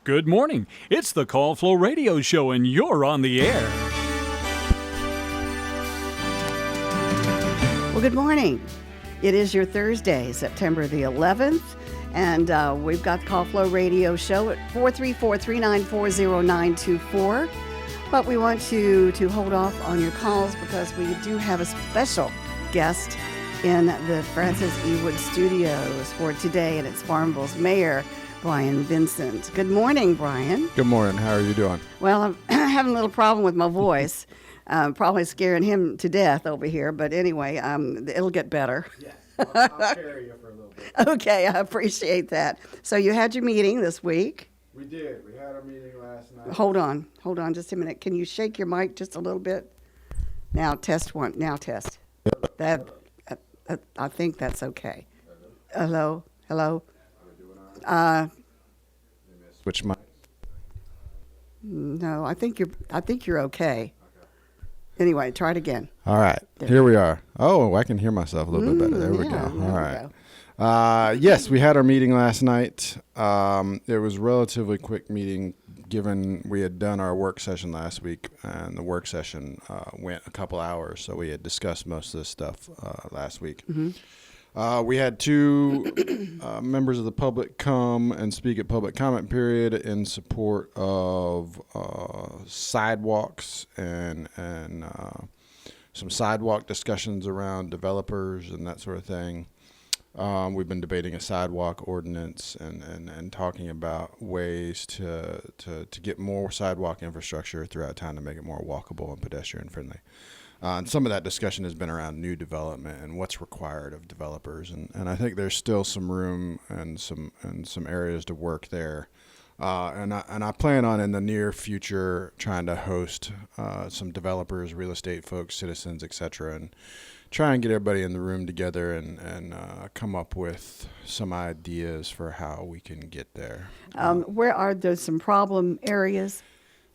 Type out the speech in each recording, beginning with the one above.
Good morning. It's the Call Flow Radio Show, and you're on the air. Well, good morning. It is your Thursday, September the 11th, and we've got the Call Flow Radio Show at 434-394-0924. But we want you to hold off on your calls because we do have a special guest in the Francis E. Wood Studios for today, and it's Farmville's Mayor Brian Vincent. Good morning, Brian. Good morning. How are you doing? Well, I'm having a little problem with my voice. Probably scaring him to death over here, but anyway, it'll get better. Yes, I'll carry you for a little bit. Okay, I appreciate that. So you had your meeting this week. We did. We had our meeting last night. Hold on just a minute. Can you shake your mic just a little bit? Now, test one. Now, test. That I think that's okay. Hello? Are we doing all right? Switch mic. No, I think you're okay. Anyway, try it again. All right. Here we are. Oh, I can hear myself a little bit better. There we go. All right. Yes, we had our meeting last night. It was a relatively quick meeting given we had done our work session last week, and the work session went a couple hours, so we had discussed most of this stuff last week. Mm-hmm. We had two members of the public come and speak at public comment period in support of sidewalks and some sidewalk discussions around developers and that sort of thing. We've been debating a sidewalk ordinance and talking about ways to get more sidewalk infrastructure throughout town to make it more walkable and pedestrian friendly. And some of that discussion has been around new development and what's required of developers, and I think there's still some room and some areas to work there. And I plan on in the near future trying to host some developers, real estate folks, citizens, etc., and try and get everybody in the room together and come up with some ideas for how we can get there. Where are there some problem areas?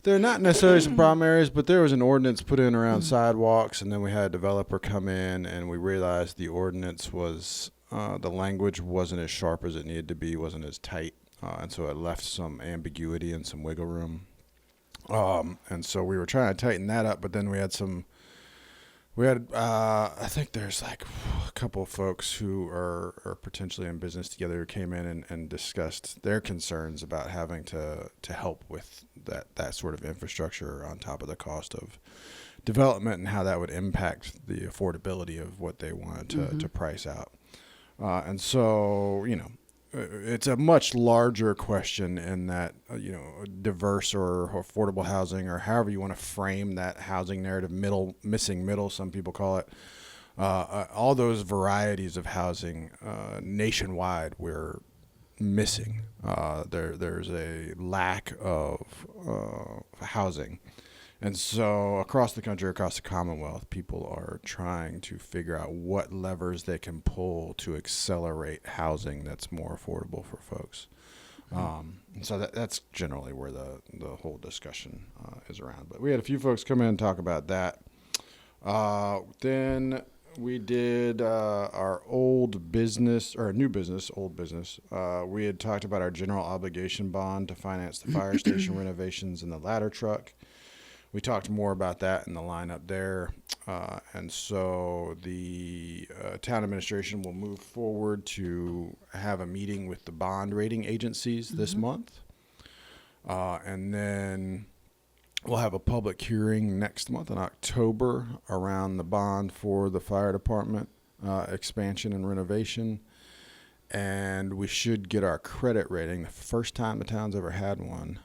They're not necessarily some problem areas, but there was an ordinance put in around sidewalks, and then we had a developer come in, and we realized the ordinance was, the language wasn't as sharp as it needed to be, wasn't as tight, and so it left some ambiguity and some wiggle room. And so we were trying to tighten that up, but then we had I think there's like a couple of folks who are potentially in business together who came in and discussed their concerns about having to help with that sort of infrastructure on top of the cost of development and how that would impact the affordability of what they wanted to price out. And so, it's a much larger question in that, diverse or affordable housing, or however you want to frame that housing narrative, missing middle, some people call it. All those varieties of housing nationwide we're missing. There's a lack of housing. And so across the country, across the Commonwealth, people are trying to figure out what levers they can pull to accelerate housing that's more affordable for folks. And so that's generally where the whole discussion is around. But we had a few folks come in and talk about that. Then we did our new business. We had talked about our general obligation bond to finance the fire station renovations and the ladder truck. We talked more about that in the lineup there. And so the town administration will move forward to have a meeting with the bond rating agencies this month. And then we'll have a public hearing next month in October around the bond for the fire department expansion and renovation. And we should get our credit rating. The first time the town's ever had one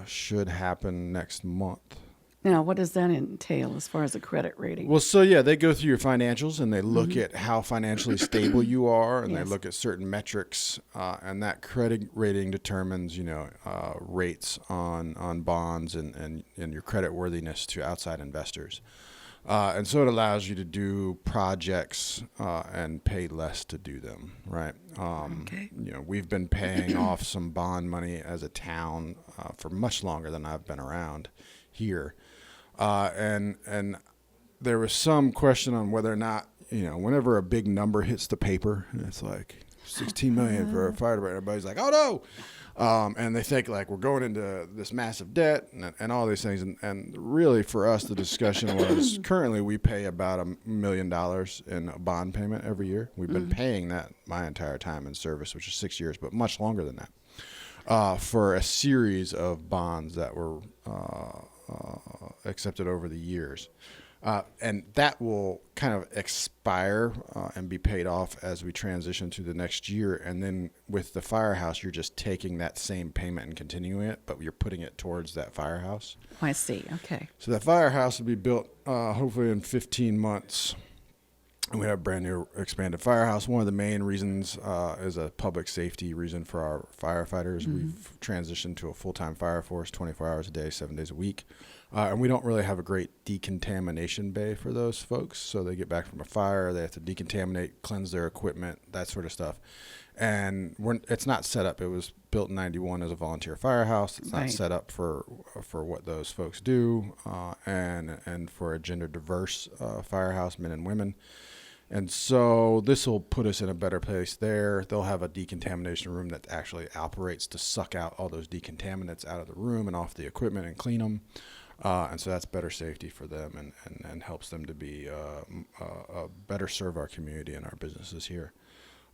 should happen next month. Now, what does that entail as far as a credit rating? Well, so yeah, they go through your financials and they look at how financially stable you are, and they look at certain metrics, and that credit rating determines, rates on bonds and your credit worthiness to outside investors. And so it allows you to do projects and pay less to do them, right? We've been paying off some bond money as a town for much longer than I've been around here. And there was some question on whether or not, whenever a big number hits the paper, and it's like $16 million for a fire department. Everybody's like, oh no. And they think like we're going into this massive debt and all these things. And really for us, the discussion was currently we pay about $1 million in a bond payment every year. We've been paying that my entire time in service, which is 6 years, but much longer than that, for a series of bonds that were accepted over the years. And that will kind of expire and be paid off as we transition to the next year. And then with the Firehouse, you're just taking that same payment and continuing it, but you're putting it towards that Firehouse. I see. Okay. So that Firehouse will be built hopefully in 15 months. And we have a brand new expanded Firehouse. One of the main reasons is a public safety reason for our firefighters. We've transitioned to a full-time fire force, 24 hours a day, 7 days a week. And we don't really have a great decontamination bay for those folks. So they get back from a fire, they have to decontaminate, cleanse their equipment, that sort of stuff. And it's not set up. It was built in 91 as a volunteer firehouse. It's not set up for what those folks do, and for a gender diverse firehouse, men and women. And so this will put us in a better place there. They'll have a decontamination room that actually operates to suck out all those decontaminants out of the room and off the equipment and clean them. And so that's better safety for them and helps them to be better serve our community and our businesses here.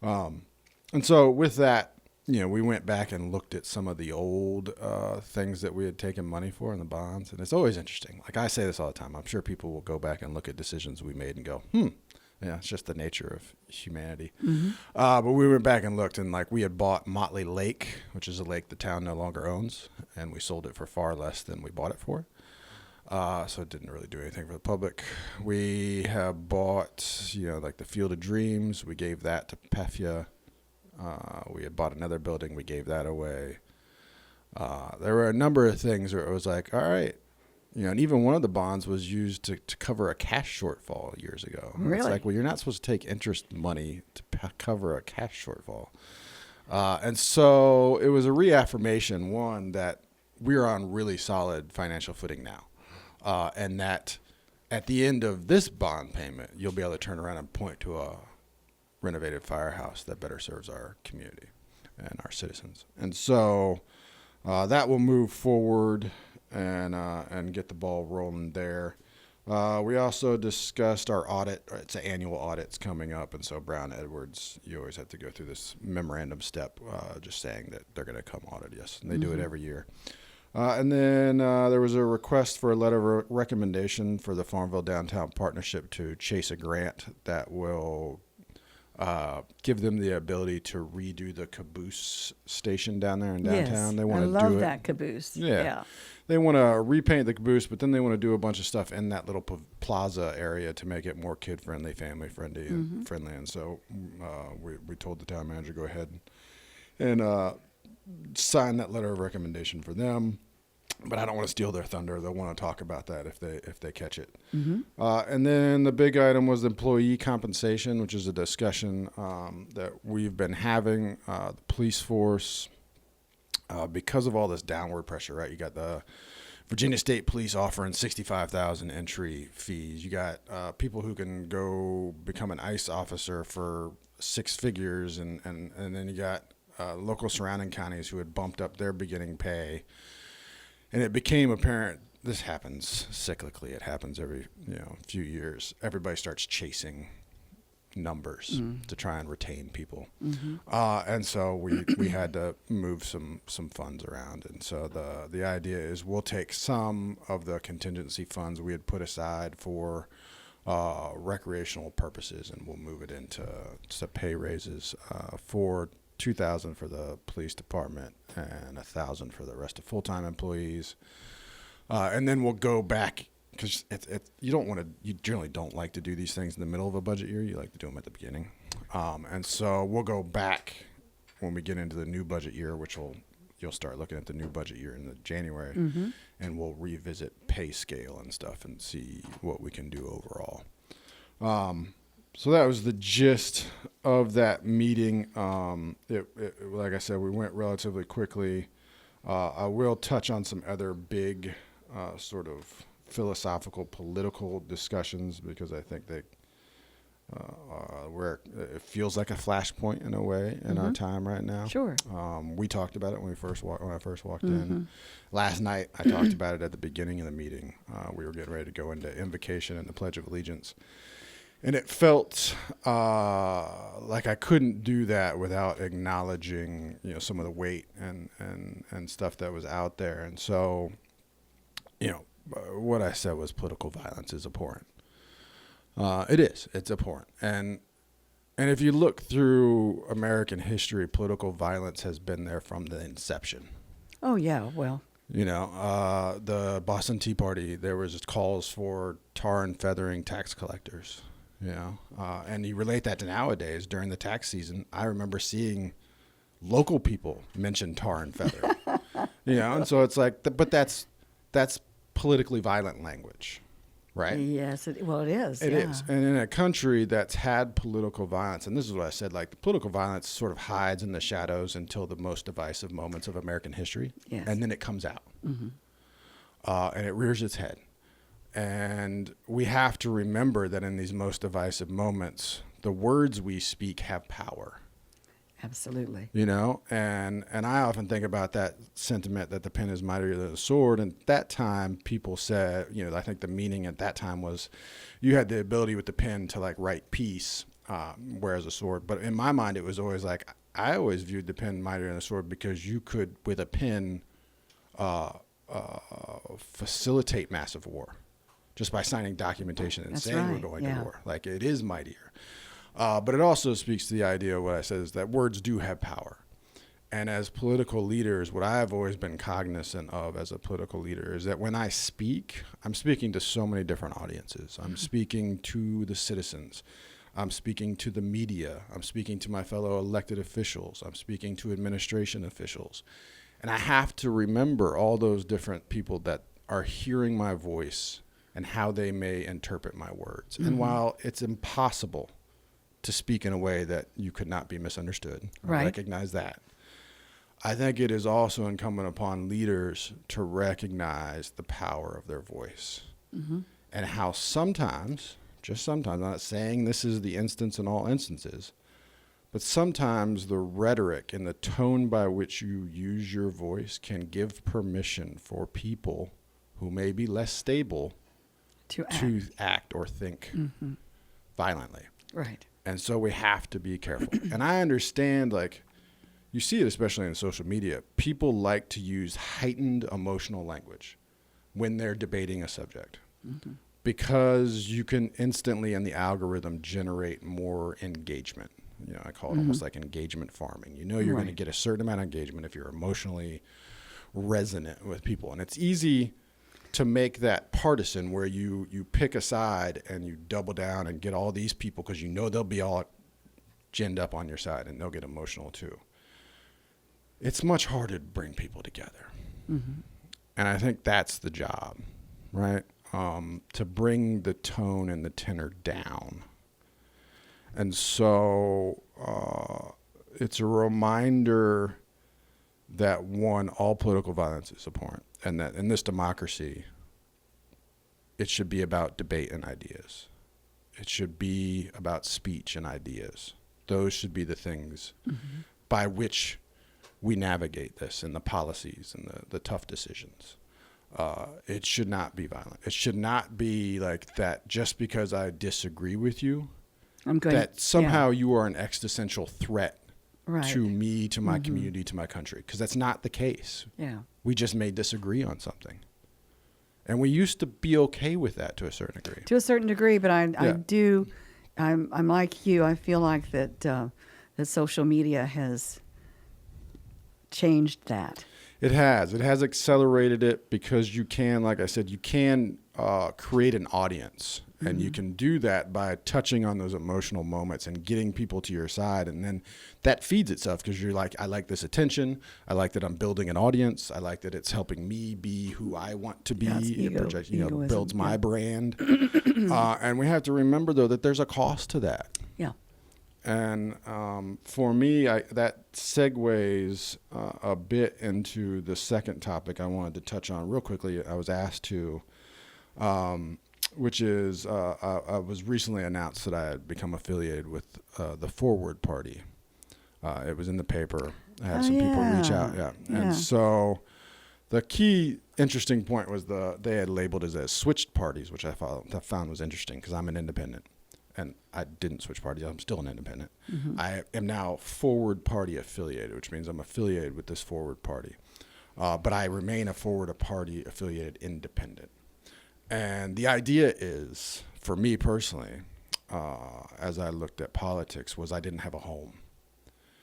And so with that, we went back and looked at some of the old things that we had taken money for in the bonds. And it's always interesting. Like I say this all the time. I'm sure people will go back and look at decisions we made and go, yeah, it's just the nature of humanity. But we went back and looked, and like we had bought Motley Lake, which is a lake the town no longer owns, and we sold it for far less than we bought it for. So it didn't really do anything for the public. We have bought, like the Field of Dreams. We gave that to PEFIA. We had bought another building. We gave that away. There were a number of things where it was like, all right. And even one of the bonds was used to cover a cash shortfall years ago. Really? It's like, well, you're not supposed to take interest money to cover a cash shortfall. And so it was a reaffirmation, one, that we're on really solid financial footing now. And that at the end of this bond payment, you'll be able to turn around and point to a renovated firehouse that better serves our community and our citizens. And so that will move forward and get the ball rolling there. We also discussed our audit. It's an annual audit's coming up, and so Brown Edwards, you always have to go through this memorandum step, just saying that they're going to come audit us, and they do it every year. And then there was a request for a letter of recommendation for the Farmville Downtown Partnership to chase a grant that will give them the ability to redo the caboose station down there in downtown. Yes, They want I to love do that caboose. Yeah. They want to repaint the caboose, but then they want to do a bunch of stuff in that little plaza area to make it more kid-friendly, family-friendly, and friendly. And so we told the town manager go ahead and sign that letter of recommendation for them. But I don't want to steal their thunder. They'll want to talk about that if they catch it. And then the big item was employee compensation, which is a discussion that we've been having. The police force, because of all this downward pressure, right? You got the Virginia State Police offering $65,000 entry fees. You got people who can go become an ICE officer for six figures, and then you got local surrounding counties who had bumped up their beginning pay. And it became apparent, this happens cyclically. It happens every few years. Everybody starts chasing numbers to try and retain people. And so we had to move some funds around. And so the idea is we'll take some of the contingency funds we had put aside for recreational purposes, and we'll move it into pay raises for $2,000 for the police department and $1,000 for the rest of full-time employees, and then we'll go back because you generally don't like to do these things in the middle of a budget year. You like to do them at the beginning, and so we'll go back when we get into the new budget year, which you'll start looking at the new budget year in the January, and we'll revisit pay scale and stuff and see what we can do overall. So that was the gist of that meeting. Like I said, we went relatively quickly. I will touch on some other big sort of philosophical, political discussions because I think where it feels like a flashpoint in a way in our time right now. Sure. We talked about it when I first walked in. Last night, I talked about it at the beginning of the meeting. We were getting ready to go into invocation and the Pledge of Allegiance. And it felt like I couldn't do that without acknowledging, some of the weight and stuff that was out there. And so, what I said was political violence is abhorrent. It is. It's abhorrent. And if you look through American history, political violence has been there from the inception. Oh, yeah. Well, the Boston Tea Party, there was calls for tar and feathering tax collectors, and you relate that to nowadays during the tax season. I remember seeing local people mention tar and feathering, and so it's like, but that's politically violent language. Right? Yes. It is. It is. And in a country that's had political violence, and this is what I said, like the political violence sort of hides in the shadows until the most divisive moments of American history. Yes. And then it comes out. And it rears its head. And we have to remember that in these most divisive moments, the words we speak have power. Absolutely. And I often think about that sentiment that the pen is mightier than the sword. And at that time, people said, I think the meaning at that time was you had the ability with the pen to like write peace, whereas a sword. But in my mind, it was always like, I always viewed the pen mightier than the sword because you could, with a pen, facilitate massive war just by signing documentation and saying we're going to war. Like it is mightier. But it also speaks to the idea of what I said is that words do have power. And as political leaders, what I have always been cognizant of as a political leader is that when I speak, I'm speaking to so many different audiences. I'm speaking to the citizens. I'm speaking to the media. I'm speaking to my fellow elected officials. I'm speaking to administration officials. And I have to remember all those different people that are hearing my voice and how they may interpret my words. And while it's impossible to speak in a way that you could not be misunderstood. I recognize that. I think it is also incumbent upon leaders to recognize the power of their voice and how sometimes, just sometimes, I'm not saying this is the instance in all instances, but sometimes the rhetoric and the tone by which you use your voice can give permission for people who may be less stable to act or think violently. Right. And so we have to be careful. And I understand, like, you see it especially in social media. People like to use heightened emotional language when they're debating a subject because you can instantly in the algorithm generate more engagement. I call it almost like engagement farming. You're going to get a certain amount of engagement if you're emotionally resonant with people. And it's easy to make that partisan where you pick a side and you double down and get all these people because they'll be all ginned up on your side and they'll get emotional too. It's much harder to bring people together. And I think that's the job, right? To bring the tone and the tenor down. And so it's a reminder that all political violence is abhorrent, and that in this democracy, it should be about debate and ideas. It should be about speech and ideas. Those should be the things by which we navigate this and the policies and the tough decisions. It should not be violent. It should not be like that just because I disagree with you, that somehow you are an existential threat to me, to my community, to my country, because that's not the case. Yeah. We just may disagree on something. And we used to be okay with that to a certain degree. To a certain degree, but I'm like you. I feel like that social media has changed that. It has. It has accelerated it because you can, like I said, you can create an audience. And you can do that by touching on those emotional moments and getting people to your side. And then that feeds itself because you're like, I like this attention. I like that I'm building an audience. I like that it's helping me be who I want to be. It builds my brand. And we have to remember, though, that there's a cost to that. Yeah. And for me, that segues a bit into the second topic I wanted to touch on real quickly. I was asked to which is I was recently announced that I had become affiliated with the Forward Party. It was in the paper. I had some people reach out. Yeah. And so the key interesting point was they had labeled it as switched parties, which I found was interesting because I'm an independent. And I didn't switch parties. I'm still an independent. Mm-hmm. I am now Forward Party affiliated, which means I'm affiliated with this Forward Party. But I remain a Forward Party affiliated independent. And the idea is, for me personally, as I looked at politics, was I didn't have a home.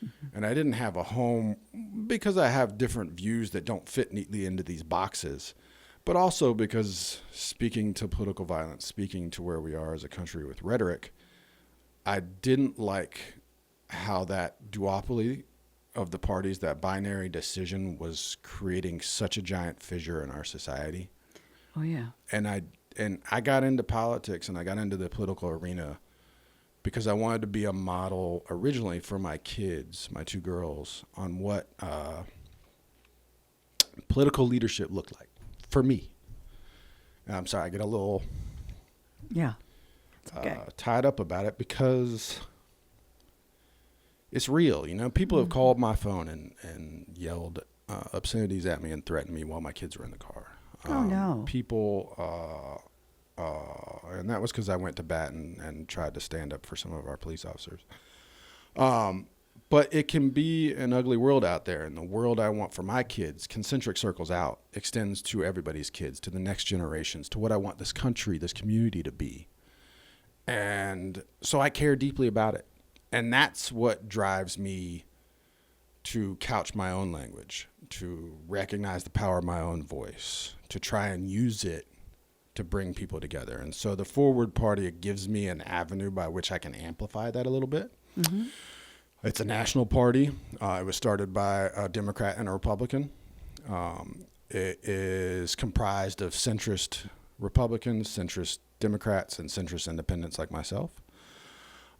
Mm-hmm. And I didn't have a home because I have different views that don't fit neatly into these boxes. But also because speaking to political violence, speaking to where we are as a country with rhetoric, I didn't like how that duopoly of the parties, that binary decision, was creating such a giant fissure in our society. Oh, yeah. And I got into politics and I got into the political arena because I wanted to be a model originally for my kids, my two girls, on what political leadership looked like. For me. And I'm sorry, I get a little tied up about it because it's real. You know, people have called my phone and yelled obscenities at me and threatened me while my kids were in the car. No. People, and that was because I went to bat and tried to stand up for some of our police officers. But it can be an ugly world out there, and the world I want for my kids, concentric circles out, extends to everybody's kids, to the next generations, to what I want this country, this community to be. And so I care deeply about it. And that's what drives me to couch my own language, to recognize the power of my own voice, to try and use it to bring people together. And so the Forward Party gives me an avenue by which I can amplify that a little bit. Mm-hmm. It's a national party. It was started by a Democrat and a Republican. It is comprised of centrist Republicans, centrist Democrats, and centrist independents like myself.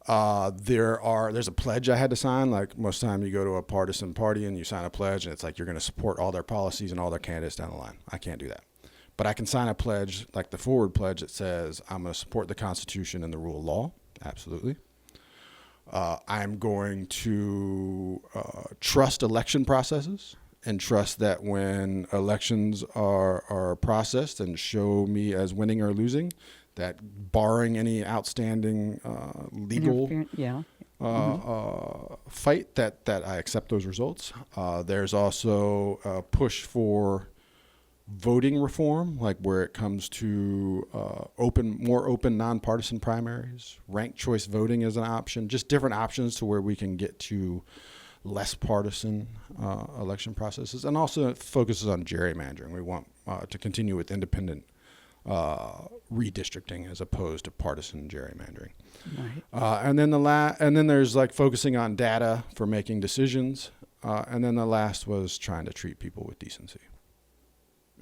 There's a pledge I had to sign. Like most time you go to a partisan party and you sign a pledge and it's like you're going to support all their policies and all their candidates down the line. I can't do that. But I can sign a pledge like the Forward Pledge that says I'm going to support the Constitution and the rule of law. Absolutely. I'm going to trust election processes and trust that when elections are processed and show me as winning or losing, that barring any outstanding legal fight, that I accept those results. There's also a push for voting reform, like where it comes to more open, nonpartisan primaries, ranked choice voting is an option, just different options to where we can get to less partisan election processes. And also it focuses on gerrymandering. We want to continue with independent redistricting as opposed to partisan gerrymandering. Right. And then there's like focusing on data for making decisions. And then the last was trying to treat people with decency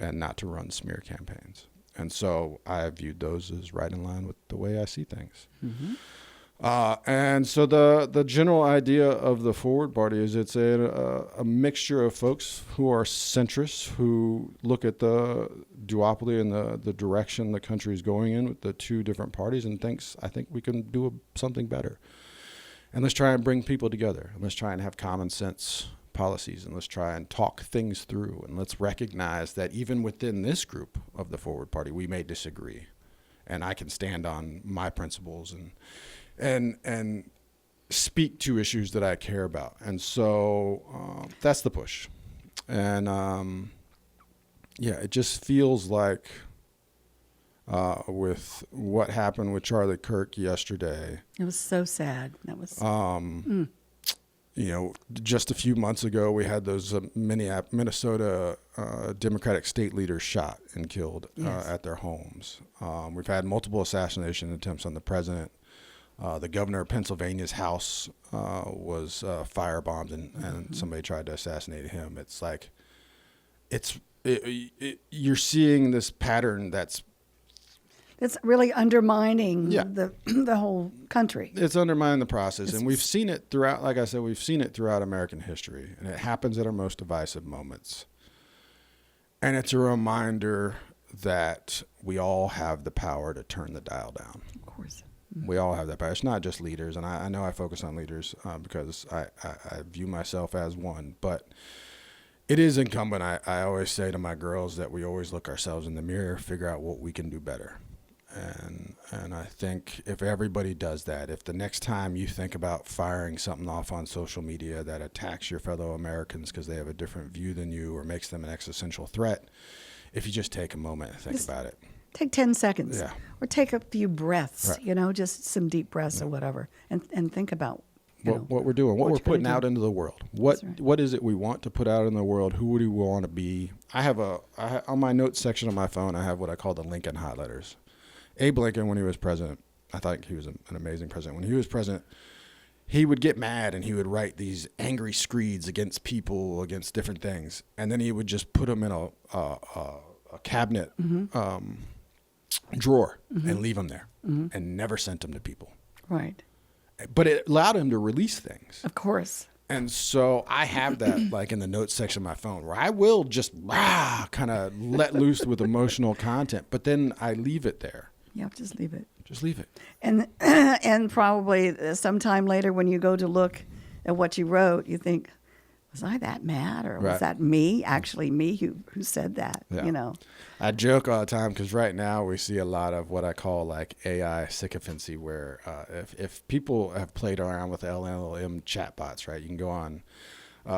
and not to run smear campaigns. And so I viewed those as right in line with the way I see things. Mm-hmm. And so the general idea of the Forward Party is it's a mixture of folks who are centrists, who look at the duopoly and the direction the country is going in with the two different parties and I think we can do something better. And let's try and bring people together. And let's try and have common sense policies, and let's try and talk things through, and let's recognize that even within this group of the Forward Party, we may disagree, and I can stand on my principles and speak to issues that I care about. And so that's the push. And it just feels like with what happened with Charlie Kirk yesterday. It was so sad. That was just a few months ago, we had those Minnesota Democratic state leaders shot and killed at their homes. We've had multiple assassination attempts on the president. The governor of Pennsylvania's house was firebombed, and somebody tried to assassinate him. It's like you're seeing this pattern that's really undermining the whole country. It's undermining the process. And we've seen it throughout, like I said, throughout American history. And it happens at our most divisive moments. And it's a reminder that we all have the power to turn the dial down. Of course. We all have that power. It's not just leaders, and I know I focus on leaders because I view myself as one, but it is incumbent. I always say to my girls that we always look ourselves in the mirror, figure out what we can do better. And I think if everybody does that, if the next time you think about firing something off on social media that attacks your fellow Americans because they have a different view than you or makes them an existential threat, if you just take a moment and think about it. Take 10 seconds. Yeah. Or take a few breaths, Right. just some deep breaths or whatever, and think about what we're doing, what we're putting out into the world. What is it we want to put out in the world? Who do we want to be? I have on my notes section of my phone, I have what I call the Lincoln hot letters. Abe Lincoln, when he was president, I thought he was an amazing president. When he was president, he would get mad and he would write these angry screeds against people, against different things, and then he would just put them in a cabinet drawer and leave them there and never sent them to people. Right. But it allowed him to release things. Of course. And so I have that like in the notes section of my phone where I will just kind of let loose with emotional content, but then I leave it there. Yeah, just leave it. Just leave it. And probably sometime later when you go to look at what you wrote, you think, was I that mad, or was that me, actually me who said that, I joke all the time because right now we see a lot of what I call like AI sycophancy where if people have played around with LLM chatbots, right, you can go on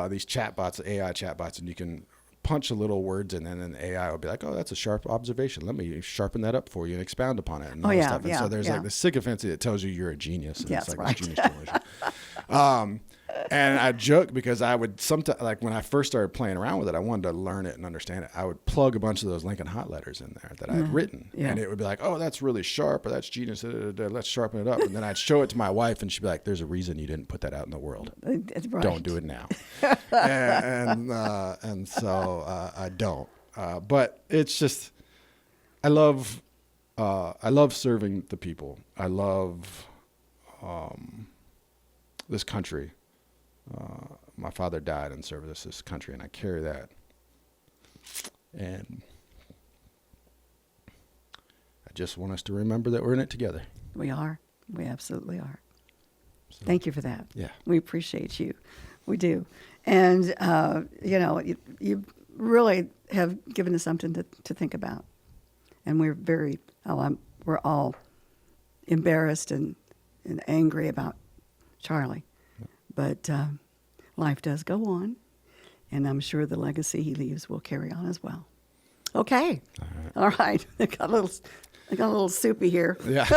these chatbots, AI chatbots, and you can punch a little words in, and then the AI will be like, oh, that's a sharp observation. Let me sharpen that up for you and expound upon it. And all that stuff. And so there's like the sycophancy that tells you you're a genius. And Yes, it's like right. this genius delusion. And I joke because I would sometimes, like when I first started playing around with it, I wanted to learn it and understand it. I would plug a bunch of those Lincoln hot letters in there that I had written. Yeah. And it would be like, oh, that's really sharp, or that's genius. Let's sharpen it up. And then I'd show it to my wife and she'd be like, there's a reason you didn't put that out in the world. Right. Don't do it now. and so I don't. But it's just, I love serving the people. I love this country. My father died in service to this country, and I carry that. And I just want us to remember that we're in it together. We are. We absolutely are. So, Thank you for that. Yeah. We appreciate you. We do. And, you really have given us something to think about. And we're we're all embarrassed and angry about Charlie. But life does go on, and I'm sure the legacy he leaves will carry on as well. Okay. All right. I got a little soupy here. Yeah.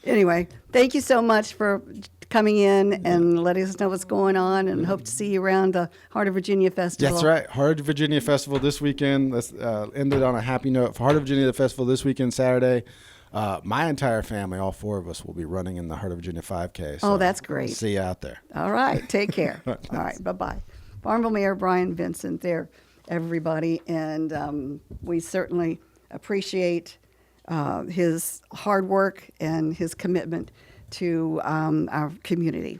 Anyway, thank you so much for coming in and letting us know what's going on, and hope to see you around the Heart of Virginia Festival. That's right. Heart of Virginia Festival this weekend. Let's end it on a happy note. Heart of Virginia Festival this weekend, Saturday. My entire family, all four of us, will be running in the Heart of Virginia 5K. So that's great. See you out there. All right. Take care. All right. Bye-bye. Farmville Mayor Brian Vincent there, everybody. And we certainly appreciate his hard work and his commitment to our community.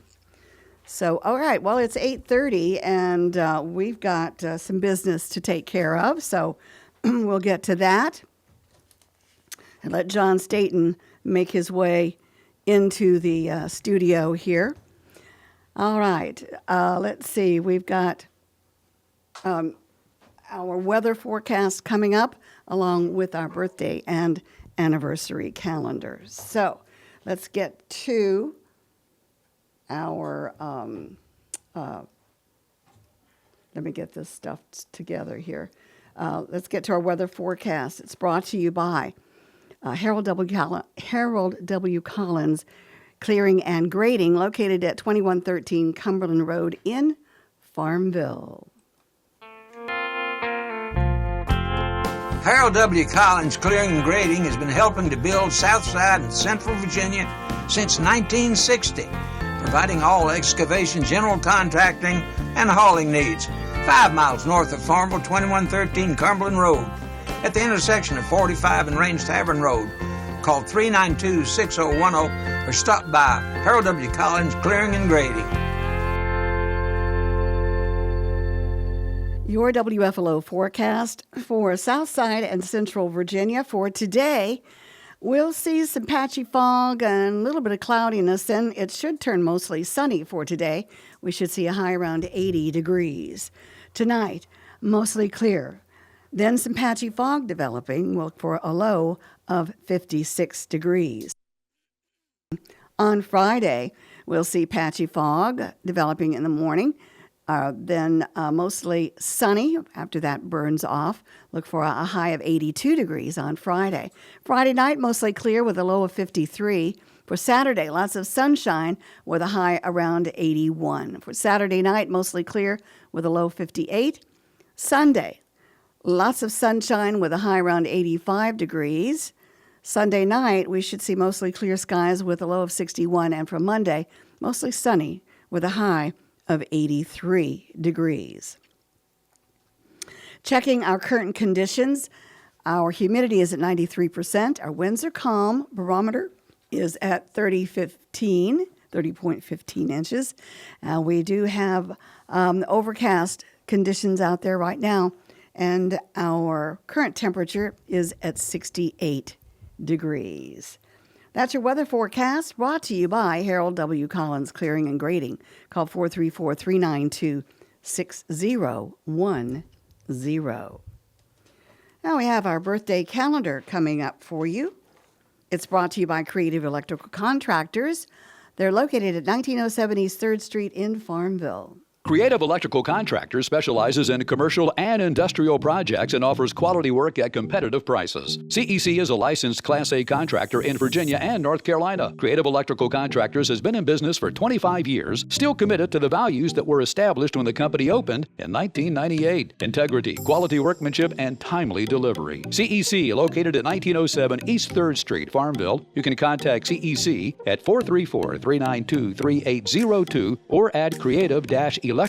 So, all right. Well, it's 8:30, and we've got some business to take care of. So we'll get to that. And let John Staten make his way into the studio here. All right, let's see. We've got our weather forecast coming up along with our birthday and anniversary calendars. So let's get to our, let me get this stuff together here. Let's get to our weather forecast. It's brought to you by Harold W. Collins Clearing and Grading, located at 2113 Cumberland Road in Farmville. Harold W. Collins Clearing and Grading has been helping to build Southside and Central Virginia since 1960, providing all excavation, general contracting, and hauling needs. 5 miles north of Farmville, 2113 Cumberland Road, at the intersection of 45 and Range Tavern Road. Call 392-6010 or stop by Harold W. Collins Clearing and Grading. Your WFLO forecast for Southside and Central Virginia for today. We'll see some patchy fog and a little bit of cloudiness, then it should turn mostly sunny for today. We should see a high around 80 degrees. Tonight, mostly clear. Then some patchy fog developing. We'll look for a low of 56 degrees. On Friday, we'll see patchy fog developing in the morning. Then mostly sunny. After that burns off, look for a high of 82 degrees on Friday. Friday night, mostly clear with a low of 53. For Saturday, lots of sunshine with a high around 81. For Saturday night, mostly clear with a low 58. Sunday, lots of sunshine with a high around 85 degrees. Sunday night, we should see mostly clear skies with a low of 61. And for Monday, mostly sunny with a high of 83 degrees. Checking our current conditions, our humidity is at 93%. Our winds are calm. Barometer is at 30.15 inches. We do have overcast conditions out there right now, and our current temperature is at 68 degrees. That's your weather forecast brought to you by Harold W. Collins Clearing and Grading. Call 434-392-6010. Now we have our birthday calendar coming up for you. It's brought to you by Creative Electrical Contractors. They're located at 1907 East 3rd Street in Farmville. Creative Electrical Contractors specializes in commercial and industrial projects and offers quality work at competitive prices. CEC is a licensed Class A contractor in Virginia and North Carolina. Creative Electrical Contractors has been in business for 25 years, still committed to the values that were established when the company opened in 1998. Integrity, quality workmanship, and timely delivery. CEC, located at 1907 East 3rd Street, Farmville. You can contact CEC at 434-392-3802 or at creative-electrical.com. All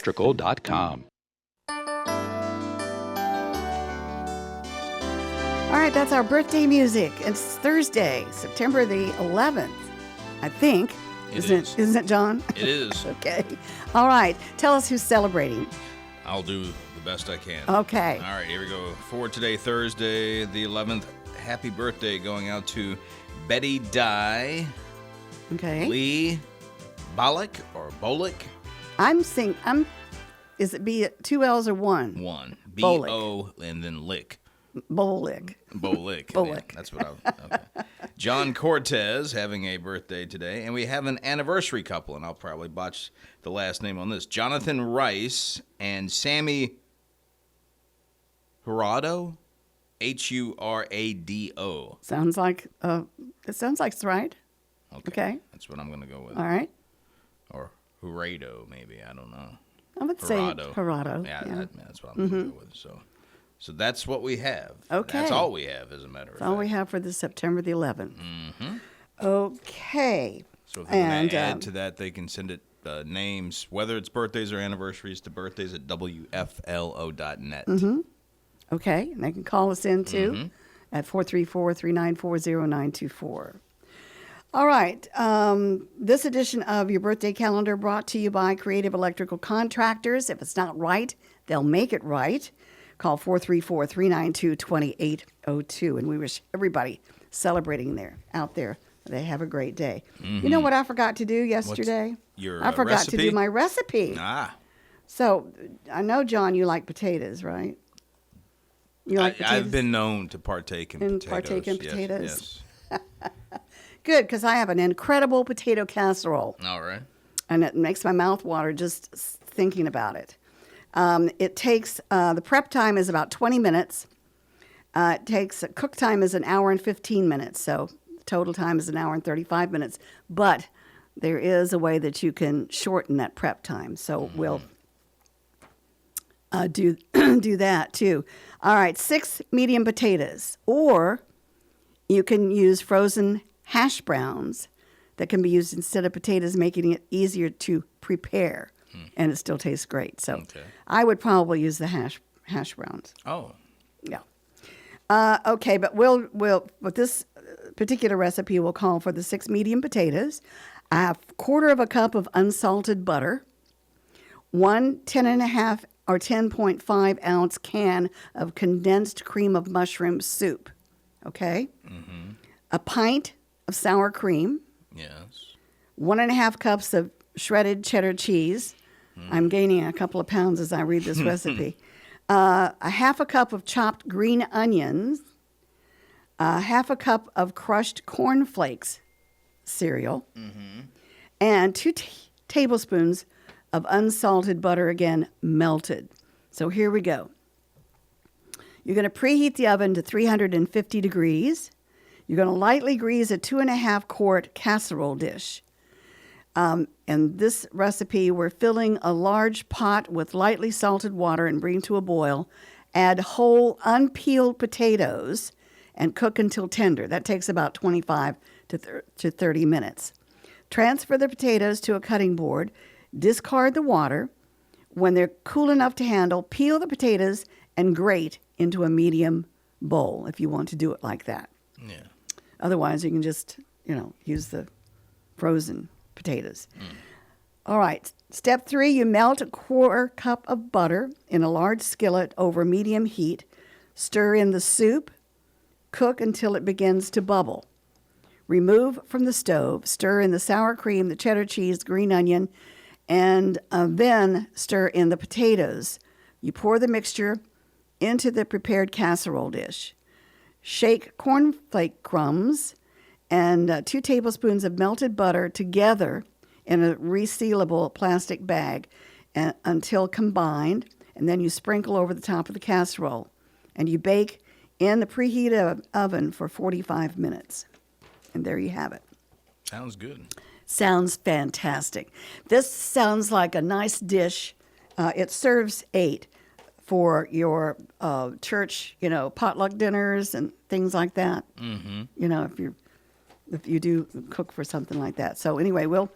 right, that's our birthday music. It's Thursday, September the 11th, I think. Isn't it, John? It is. Okay. All right. Tell us who's celebrating. I'll do the best I can. Okay. All right, here we go. For today, Thursday, the 11th, happy birthday going out to Betty Dye. Okay. Lee Bollock or Bolick. Is it B, 2 L's or one? One. Bolick. B-O and then lick. Bolick. Bolick. Bolick. Yeah, that's what okay. John Cortez having a birthday today. And we have an anniversary couple, and I'll probably botch the last name on this. Jonathan Rice and Sammy Hurado. Hurado. Sounds like it's right. Okay. That's what I'm going to go with. All right. Or Hurado, maybe. I don't know. I would say Hurado. Yeah. That's what I'm going to go with. So that's what we have. Okay. That's all we have, as a matter of fact. That's all we have for this September the 11th. Mm-hmm. Okay. So if they want to add to that, they can send it names, whether it's birthdays or anniversaries, to birthdays at WFLO.net. Mm-hmm. Okay. And they can call us in, too, at 434-394-0924. All right. This edition of your birthday calendar brought to you by Creative Electrical Contractors. If it's not right, they'll make it right. Call 434-392-2802. And we wish everybody celebrating out there, they have a great day. Mm-hmm. You know what I forgot to do yesterday? I forgot recipe? to do my recipe. So I know, John, you like potatoes, right? You like potatoes? I've been known to partake in potatoes. Yes. Good, because I have an incredible potato casserole. All right. And it makes my mouth water just thinking about it. It takes, the prep time is about 20 minutes. Cook time is an hour and 15 minutes. So total time is an hour and 35 minutes. But there is a way that you can shorten that prep time. So we'll do that too. All right, 6 medium potatoes. Or you can use frozen hash browns that can be used instead of potatoes, making it easier to prepare, and it still tastes great. So I would probably use the hash browns. Oh. Yeah. Okay, but with this particular recipe, we'll call for the 6 medium potatoes, a 1/4 cup of unsalted butter, 1 10½ or 10.5 ounce can of condensed cream of mushroom soup. Okay? Mm-hmm. A pint of sour cream. Yes. 1.5 cups of shredded cheddar cheese. I'm gaining a couple of pounds as I read this recipe. A 1/2 cup of chopped green onions. 1/2 cup of crushed cornflakes cereal. Mm-hmm. And 2 tablespoons of unsalted butter, again, melted. So here we go. You're going to preheat the oven to 350 degrees. You're going to lightly grease a 2.5 quart casserole dish. In this recipe, we're filling a large pot with lightly salted water and bring to a boil. Add whole unpeeled potatoes and cook until tender. That takes about 25 to 30 minutes. Transfer the potatoes to a cutting board. Discard the water. When they're cool enough to handle, peel the potatoes and grate into a medium bowl if you want to do it like that. Yeah. Otherwise, you can just, use the frozen potatoes. All right. Step 3, you melt a 1/4 cup of butter in a large skillet over medium heat. Stir in the soup. Cook until it begins to bubble. Remove from the stove. Stir in the sour cream, the cheddar cheese, green onion, and then stir in the potatoes. You pour the mixture into the prepared casserole dish. Shake cornflake crumbs and 2 tablespoons of melted butter together in a resealable plastic bag until combined, and then you sprinkle over the top of the casserole. And you bake in the preheated oven for 45 minutes. And there you have it. Sounds good. Sounds fantastic. This sounds like a nice dish. It serves 8 for your church, potluck dinners and things like that. Mm-hmm. If you do cook for something like that. So anyway, we'll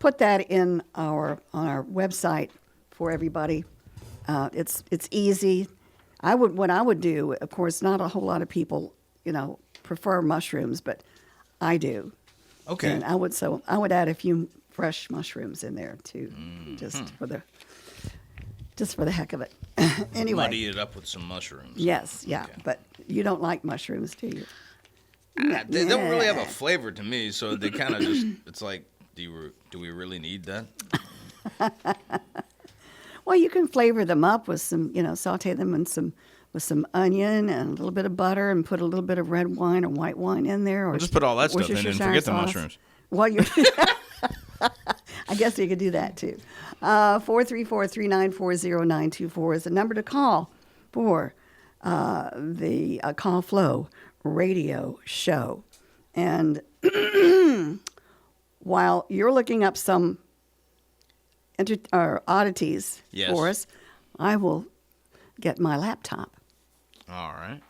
put that on our website for everybody. It's easy. What I would do, of course, not a whole lot of people, prefer mushrooms, but I do. Okay. And I would add a few fresh mushrooms in there too, just for the heck of it. Anyway. Muddy it up with some mushrooms. Yes, yeah. Okay. But you don't like mushrooms, do you? They don't really have a flavor to me, so they kind of just, it's like, do we really need that? Well, you can flavor them up with some, saute them with some onion and a little bit of butter and put a little bit of red wine or white wine in there. Or just put all that stuff in and forget the mushrooms. Well, I guess you could do that too. 434-394-0924 is the number to call for the Call Flow radio show. And while you're looking up some oddities for us, I will get my laptop. All right.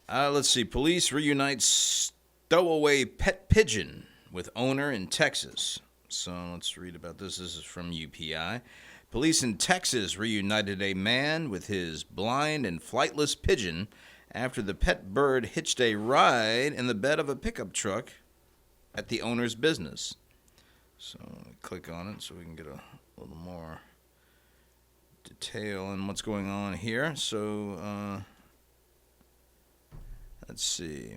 Let's see. Police reunite stowaway pet pigeon with owner in Texas. So let's read about this. This is from UPI. Police in Texas reunited a man with his blind and flightless pigeon after the pet bird hitched a ride in the bed of a pickup truck at the owner's business. So click on it so we can get a little more detail on what's going on here. So let's see.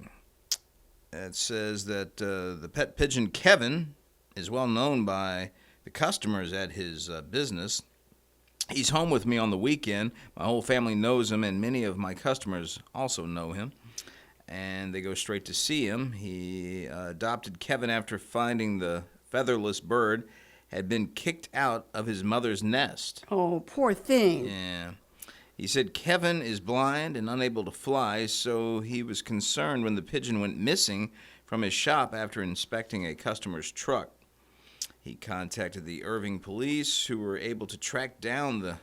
It says that the pet pigeon Kevin is well known by the customers at his business. He's home with me on the weekend. My whole family knows him, and many of my customers also know him. And they go straight to see him. He adopted Kevin after finding the featherless bird had been kicked out of his mother's nest. Oh, poor thing. Yeah. He said Kevin is blind and unable to fly, so he was concerned when the pigeon went missing from his shop after inspecting a customer's truck. He contacted the Irving police, who were able to track down the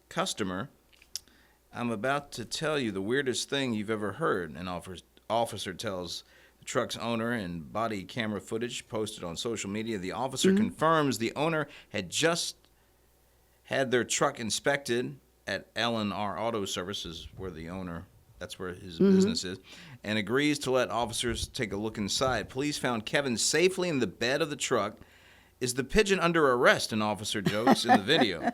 customer. I'm about to tell you the weirdest thing you've ever heard, an officer tells the truck's owner in body camera footage posted on social media. The officer confirms the owner had just had their truck inspected at L&R Auto Services, where the owner, that's where his business is, and agrees to let officers take a look inside. Police found Kevin safely in the bed of the truck. Is the pigeon under arrest, an officer jokes in the video.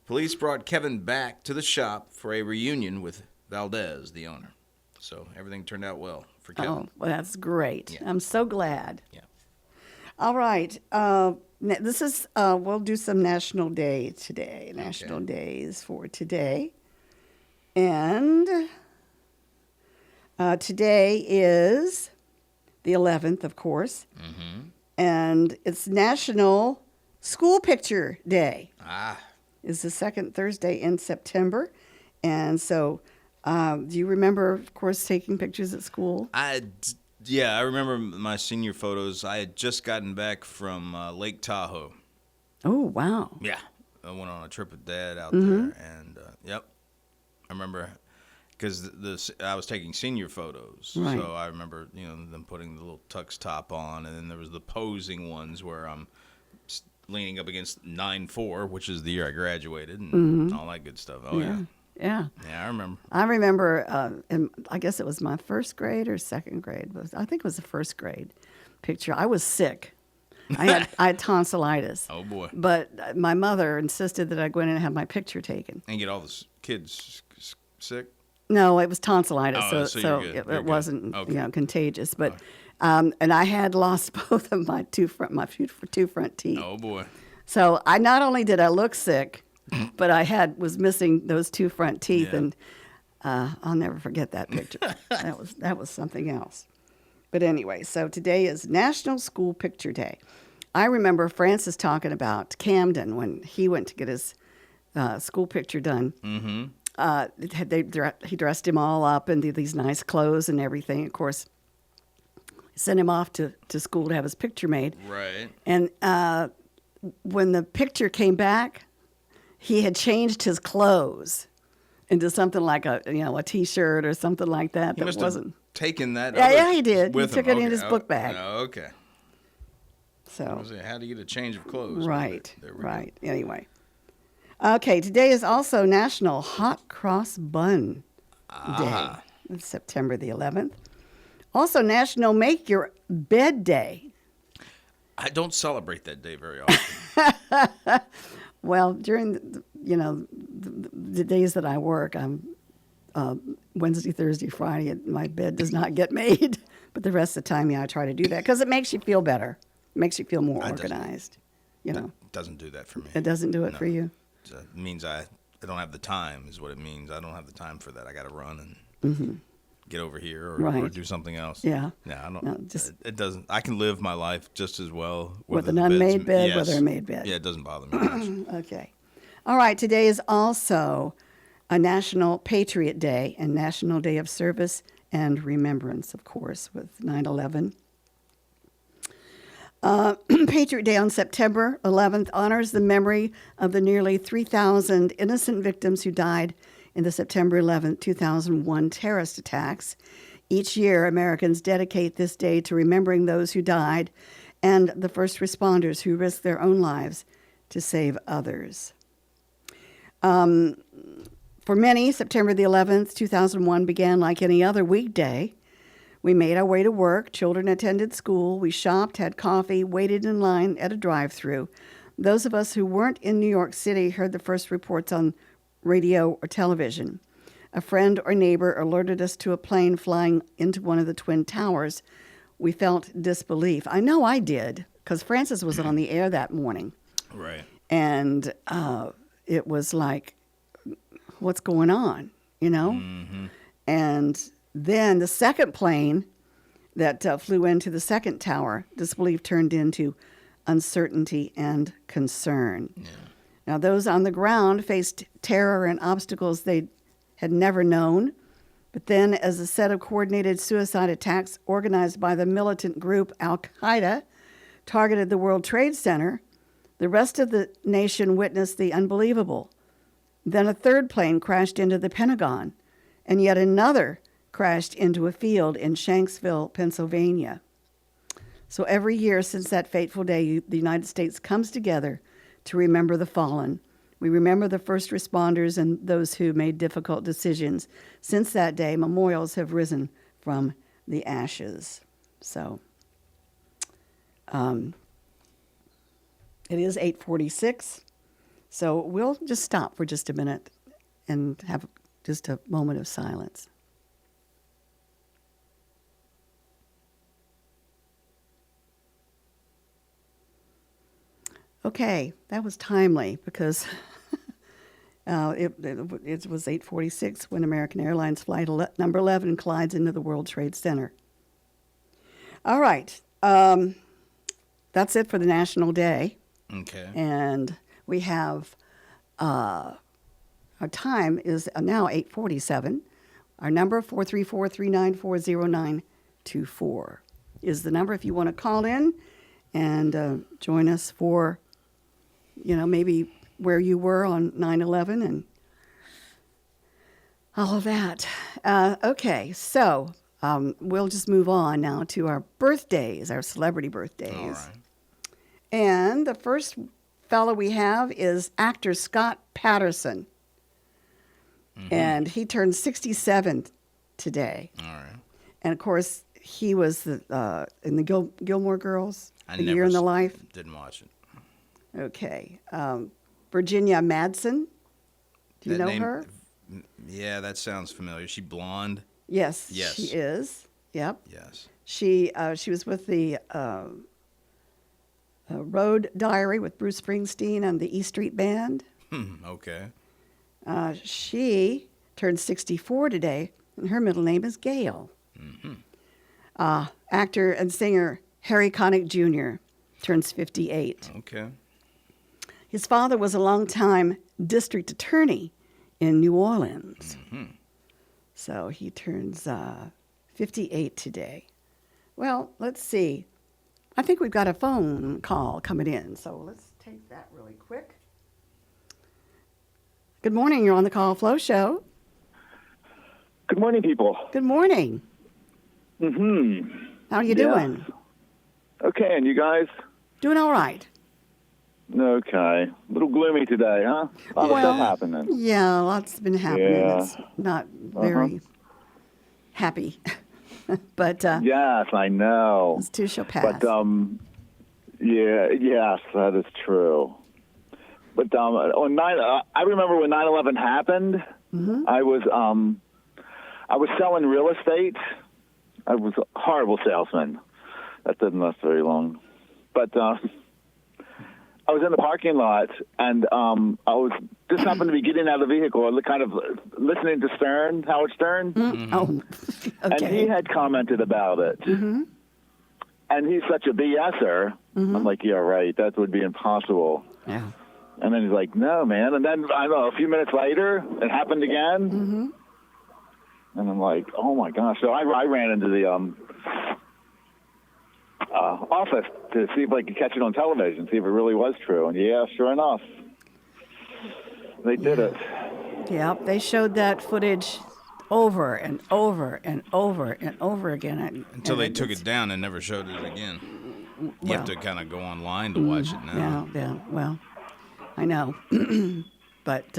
Police brought Kevin back to the shop for a reunion with Valdez, the owner. So everything turned out well for Kevin. Oh, well, that's great. Yeah. I'm so glad. Yeah. All right. This is, we'll do some National Day today. National Days for today. And today is the 11th, of course. Mm-hmm. And it's National School Picture Day. It's the second Thursday in September. And so, do you remember, of course, taking pictures at school? Yeah, I remember my senior photos. I had just gotten back from Lake Tahoe. Oh, wow. Yeah. I went on a trip with Dad out there. And, yep. I remember because I was taking senior photos. Right. So I remember, them putting the little tux top on. And then there was the posing ones where I'm leaning up against 9-4, which is the year I graduated, and all that good stuff. Oh, yeah. Yeah. Yeah, I remember. I remember, I guess it was my first grade or second grade. I think it was the first grade picture. I was sick. I had tonsillitis. Oh, boy. But my mother insisted that I go in and have my picture taken. And get all the kids sick? No, it was tonsillitis, Oh, so you're good. it wasn't Okay. contagious. But and I had lost both of my two front teeth. Oh, boy. So not only did I look sick, but I was missing those two front teeth, and I'll never forget that picture. that was something else. But anyway, so today is National School Picture Day. I remember Francis talking about Camden when he went to get his school picture done. Mm-hmm. He dressed him all up in these nice clothes and everything. Of course, sent him off to school to have his picture made. Right. And when the picture came back, he had changed his clothes into something like a T-shirt or something like that. He must wasn't have taken that. Yeah, he did. With He took him. it in his book bag. Oh, okay. So How do you get a change of clothes? right, There we right. Anyway, okay. Today is also National Hot Cross Bun Day. It's September the 11th. Also National Make Your Bed Day. I don't celebrate that day very often. Well, during the days that I work, I'm Wednesday, Thursday, Friday. My bed does not get made, but the rest of the time, I try to do that because it makes you feel better. It makes you feel more organized. It doesn't do that for me. It doesn't do it for you. It means I don't have the time. Is what it means. I don't have the time for that. I got to run and get over here or do something else. Yeah. Yeah. I don't. No, it doesn't. I can live my life just as well with an the unmade bed's- bed, yes. whether a made bed. Yeah, it doesn't bother me much. Okay. All right. Today is also a National Patriot Day and National Day of Service and Remembrance, of course, with 9/11. Patriot Day on September 11th honors the memory of the nearly 3,000 innocent victims who died in the September 11th, 2001 terrorist attacks. Each year, Americans dedicate this day to remembering those who died and the first responders who risked their own lives to save others. For many, September the 11th, 2001 began like any other weekday. We made our way to work. Children attended school. We shopped, had coffee, waited in line at a drive-thru. Those of us who weren't in New York City heard the first reports on radio or television. A friend or neighbor alerted us to a plane flying into one of the Twin Towers. We felt disbelief. I know I did, because Francis was on the air that morning. Right. And it was like, what's going on, Mm-hmm. And then the second plane that flew into the second tower, disbelief turned into uncertainty and concern. Yeah. Now, those on the ground faced terror and obstacles they had never known. But then, as a set of coordinated suicide attacks organized by the militant group Al-Qaeda targeted the World Trade Center, the rest of the nation witnessed the unbelievable. Then a third plane crashed into the Pentagon, and yet another crashed into a field in Shanksville, Pennsylvania. So every year since that fateful day, the United States comes together to remember the fallen. We remember the first responders and those who made difficult decisions. Since that day, memorials have risen from the ashes. So it is 8:46. So we'll just stop for just a minute and have just a moment of silence. Okay, that was timely because it was 8:46 when American Airlines flight number 11 collides into the World Trade Center. All right, that's it for the National Day. Okay. And we have, our time is now 8:47. Our number, 434-394-0924, is the number if you want to call in and join us for, maybe where you were on 9/11 and all of that. Okay, so we'll just move on now to our birthdays, our celebrity birthdays. All right. And the first fellow we have is actor Scott Patterson. Mm-hmm. And he turned 67 today. All right. And, of course, he was in the Gilmore Girls, A Year in the Life. Didn't watch it. Okay. Virginia Madsen. Do you know her? Yeah, that sounds familiar. Is she blonde? Yes, Yes. she is. Yep. Yes. She was with the Road Diary with Bruce Springsteen and the E Street Band. Okay. She turned 64 today, and her middle name is Gail. Mm-hmm. Actor and singer Harry Connick Jr. turns 58. Okay. His father was a longtime district attorney in New Orleans. Mm-hmm. So he turns 58 today. Well, let's see. I think we've got a phone call coming in, so let's take that really quick. Good morning. You're on the Call Flow Show. Good morning, people. Good morning. Mm-hmm. How are you doing? Okay, and you guys? Doing all right. Okay. A little gloomy today, huh? A lot of stuff happening. Yeah, lots been happening. Yeah. It's not very happy. But yes, I know. this too shall pass. But yes, that is true. But I remember when 9/11 happened. Mm-hmm. I was selling real estate. I was a horrible salesman. That didn't last very long. But I was in the parking lot, and I was just happened to be getting out of the vehicle, kind of listening to Howard Stern. Mm-hmm. Oh, okay. And he had commented about it. Mm-hmm. And he's such a BSer. Mm-hmm. I'm like, yeah, right, that would be impossible. Yeah. And then he's like, no, man. And then, I don't know, a few minutes later, it happened again. Mm-hmm. And I'm like, oh, my gosh. So I ran into the office to see if I could catch it on television, see if it really was true. And, yeah, sure enough, they did it. Yeah, they showed that footage over and over and over and over again. Until they took it down and never showed it again. You have to kind of go online to watch it now. Yeah, well, I know. But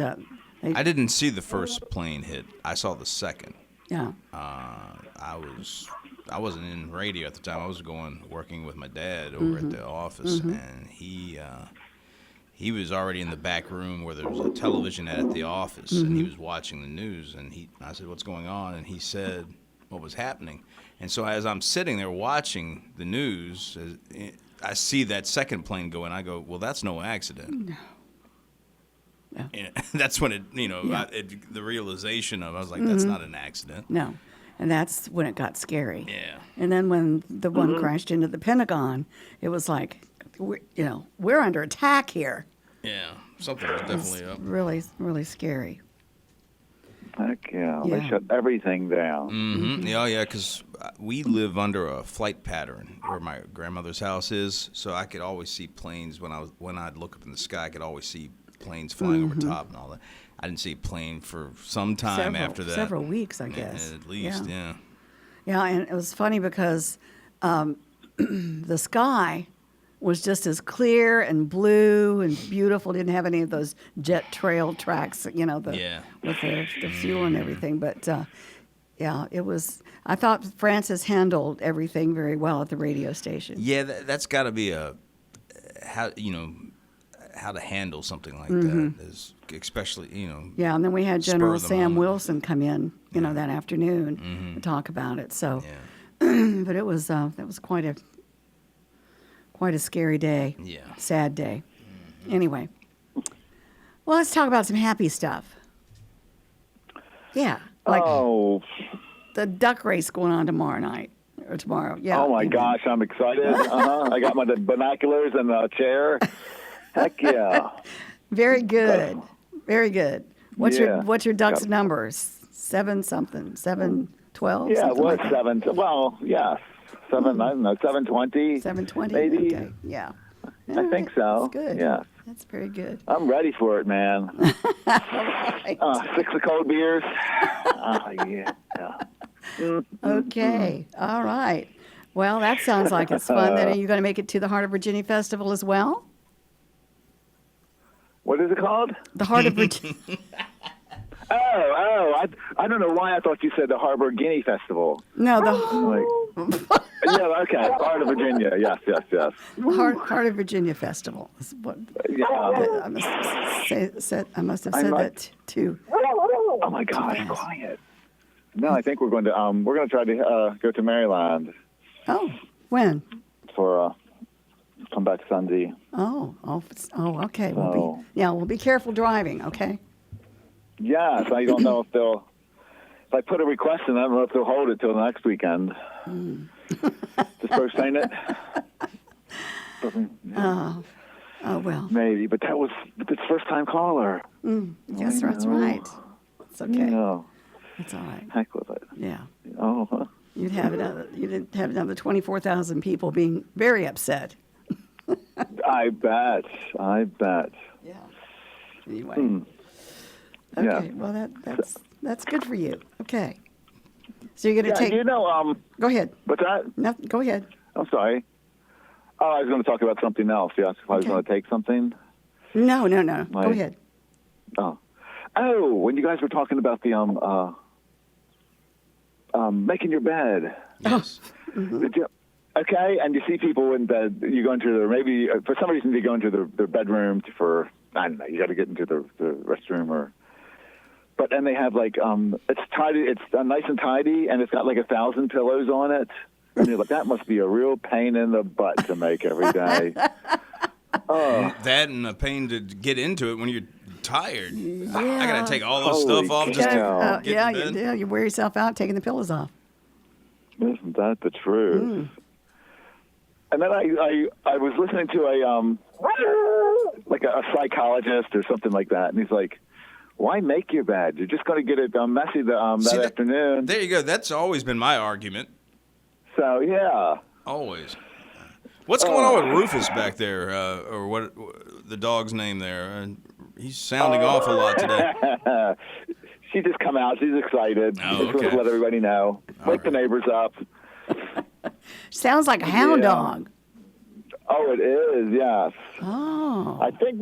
I didn't see the first plane hit. I saw the second. Yeah. I wasn't in radio at the time. I was working with my dad over at the office, and he was already in the back room where there was a television at the office, and he was watching the news. And I said, "What's going on?" And he said what was happening. And so as I'm sitting there watching the news, I see that second plane go, and I go, "Well, that's no accident." No. Yeah. And that's when the realization of I was like, "That's not an accident." No. And that's when it got scary. Yeah. And then when the one crashed into the Pentagon, it was like, we're under attack here. Yeah, something was definitely up. Really, really scary. Heck yeah. They shut everything down. Mm-hmm. Yeah, because we live under a flight pattern where my grandmother's house is, so I could always see planes when I'd look up in the sky. I could always see planes flying over top and all that. I didn't see a plane for some time after that. Several weeks, I guess. At least, yeah. Yeah, and it was funny because the sky was just as clear and blue and beautiful. Didn't have any of those jet trail tracks, with the fuel and everything. But it was. I thought Francis handled everything very well at the radio station. Yeah, that's got to be how to handle something like that, is especially Yeah, and then we had spur General of the Sam moment. Wilson come in, that afternoon to talk about it. So, but it was that was quite a scary day. Yeah. Sad day. Anyway, well, let's talk about some happy stuff. Yeah, like the duck race going on tomorrow night or tomorrow. Yeah. Oh my gosh, I'm excited. I got my binoculars and a chair. Heck yeah. Very good. Very good. What's Yeah. your ducks Yep. numbers? 7-12? Yeah, it was like that? 7. Well, yeah, 7. I don't know, 7:20. 7:20. maybe. Okay. Yeah. I think so. That's good. Yeah. That's very good. I'm ready for it, man. Right. 6 of cold beers. Yeah. Okay. All right. Well, that sounds like it's fun. Then are you going to make it to the Heart of Virginia Festival as well? What is it called? The Heart of Virginia. I don't know why I thought you said the Harbor Guinea Festival. No, the Yeah, okay. Heart of Virginia. Yes. Heart of Virginia Festival is what Yeah. I must have said that too. Oh my gosh, quiet. No, I think we're going to try to go to Maryland Oh, when? for come back Sunday. Oh, okay. So- We'll be careful driving, okay? Yes, I don't know if they'll. If I put a request in, I don't know if they'll hold it till the next weekend. Just postpone it. Oh, well. Maybe, but it's first time caller. Yes, that's know. right. It's okay. No, It's all right. heck with it. Yeah. Oh, You didn't have another 24,000 people being very upset. I bet. Yeah. Anyway. Okay. Yeah. Well, that's good for you. Okay. So you're going to take. Go ahead. What's that? No, go ahead. I'm sorry. Oh, I was going to talk about something else. Yes, if I was Okay. going to take something. No. Go ahead. Oh, when you guys were talking about the making your bed. Yes. Did you- Okay, and you see people in bed. You go into maybe for some reason they go into their bedroom for, I don't know. You got to get into the restroom and they have like it's tidy. It's nice and tidy, and it's got like 1,000 pillows on it. And you're like, that must be a real pain in the butt to make every day. That and a pain to get into it when you're tired. I got to take all this Holy stuff off just cow. to get in bed. You wear yourself out taking the pillows off. Isn't that the truth? And then I was listening to a psychologist or something like that, and he's like, "Why make your bed? You're just going to get it messy that afternoon." There you go. That's always been my argument. So yeah. Always. What's going on with Rufus back there, or what? The dog's name there? He's sounding off a lot today. She just come out. She's excited. Oh, Just okay. let everybody know. Wake the neighbors up. Sounds like a hound Yeah. dog. Oh, it is. Yes. Oh. I think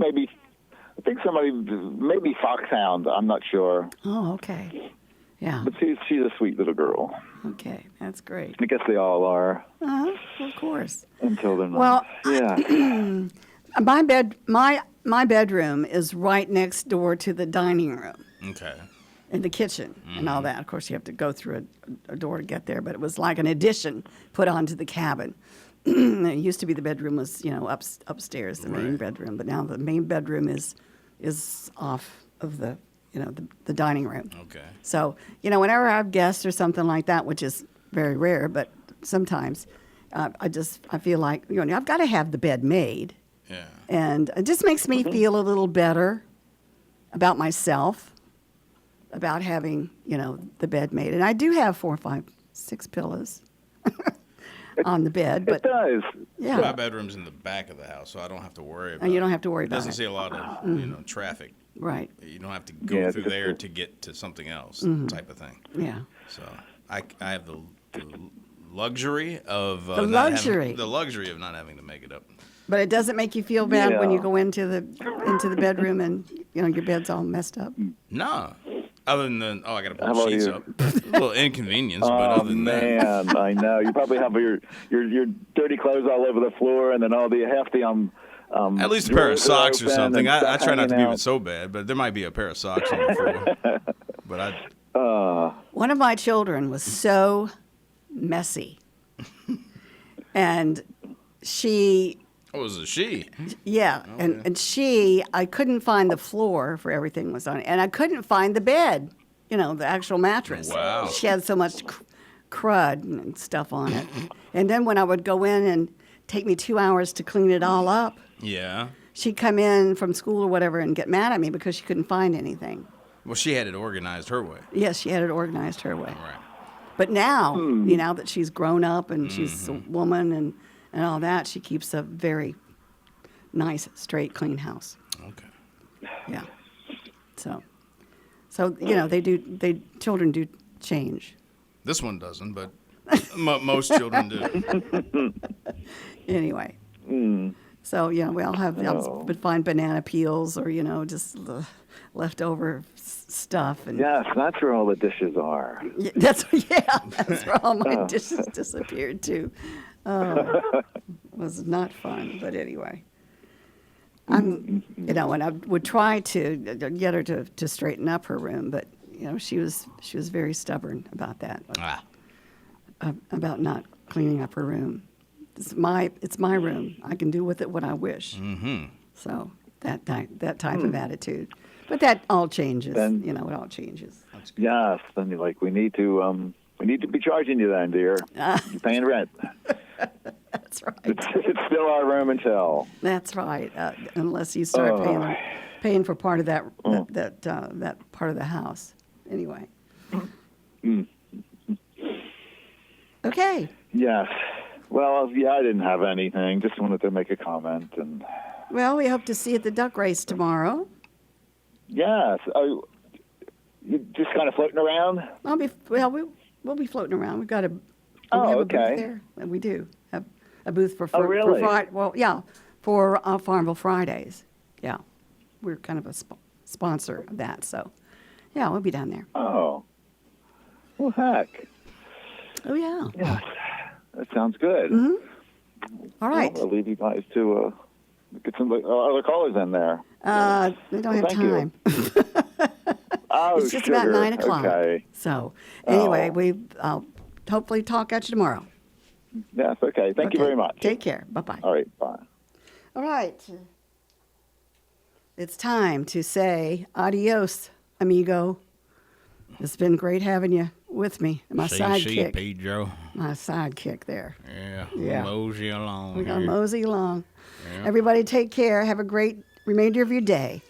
somebody, maybe foxhound. I'm not sure. Oh, okay. Yeah. But she's a sweet little girl. Okay, that's great. I guess they all are Of course. until they're not. Well, Yeah. My bedroom is right next door to the dining room Okay. and the kitchen and all that. Of course, you have to go through a door to get there, but it was like an addition put onto the cabin. It used to be the bedroom was, upstairs, the main bedroom, but now the main bedroom is off of the dining room. Okay. So, whenever I have guests or something like that, which is very rare, but sometimes I feel like, I've got to have the bed made. Yeah. And it just makes me feel a little better about myself, about having, the bed made. And I do have 4, 5, 6 pillows on the bed. But It does. yeah, My bedroom's in the back of the house, so I don't have to worry about and you don't have to worry it. about Doesn't it. see a lot of traffic. Right. You don't have to go Yeah, through it's there good. to get to something else, type of thing. Yeah. So I have the luxury of The luxury. the luxury of not having to make it up. But it doesn't make you feel bad when Yeah. you go into the bedroom and, your bed's all messed up. No. Other than I got to How pull about sheets you? up. A little inconvenience, but Oh other than that. man, I know. You probably have your dirty clothes all over the floor, and then half the At least a pair of drawers are socks or open something. and I stuff try not to hanging leave it out. so bad, but there might be a pair of socks on the floor. But One of my children was so messy. And she, what was it? She? yeah, and she, I couldn't find the floor for everything was on it. And I couldn't find the bed, the actual mattress. Wow. She had so much crud and stuff on it. And then when I would go in and take me 2 hours to clean it all up, Yeah. she'd come in from school or whatever and get mad at me because she couldn't find anything. Well, she had it organized her way. Yes, she had it organized her way. Right. But now, now that she's grown up and she's a woman and all that, she keeps a very nice, straight, clean house. Okay. Yeah. So children do change. This one doesn't, but most children do. Anyway. So, we all have, but find banana peels or, just leftover stuff. And Yes, that's where all the dishes are. that's where all my dishes disappeared too. It was not fun, but anyway. And I would try to get her to straighten up her room, but she was very stubborn about that. About not cleaning up her room. It's my room. I can do with it what I wish. Mm-hmm. So that type of attitude. But that all changes. Then- it all changes. Yes, then you're like, we need to be charging you then, dear. You're paying rent. That's right. It's still our room until. That's right. Unless you start paying for part of that part of the house. Anyway. Okay. Yes. Well, yeah, I didn't have anything. Just wanted to make a comment. And Well, we hope to see you at the duck race tomorrow. yes, you just kind of floating around. We'll be floating around. We've got a. Oh, we have okay. A booth there. We do have a booth for. Oh, really? For Farmville Fridays. Yeah, we're kind of a sponsor of that. So, yeah, we'll be down there. Oh, well, heck. Oh yeah. Yes, that sounds good. All right. Well, I'll leave you guys to get some other callers in there. We don't have thank you. time. Oh, It's just sugar. about 9 o'clock. Okay. So, anyway, Oh. I'll hopefully talk at you tomorrow. Yes, okay. Thank you Okay. very much. Take care. Bye-bye. All right, bye. All right. It's time to say adios, amigo. It's been great having you with me. My sidekick. Pedro. My sidekick there. Yeah. Mosey along. We're going to here. mosey along. Yeah. Everybody take care. Have a great remainder of your day.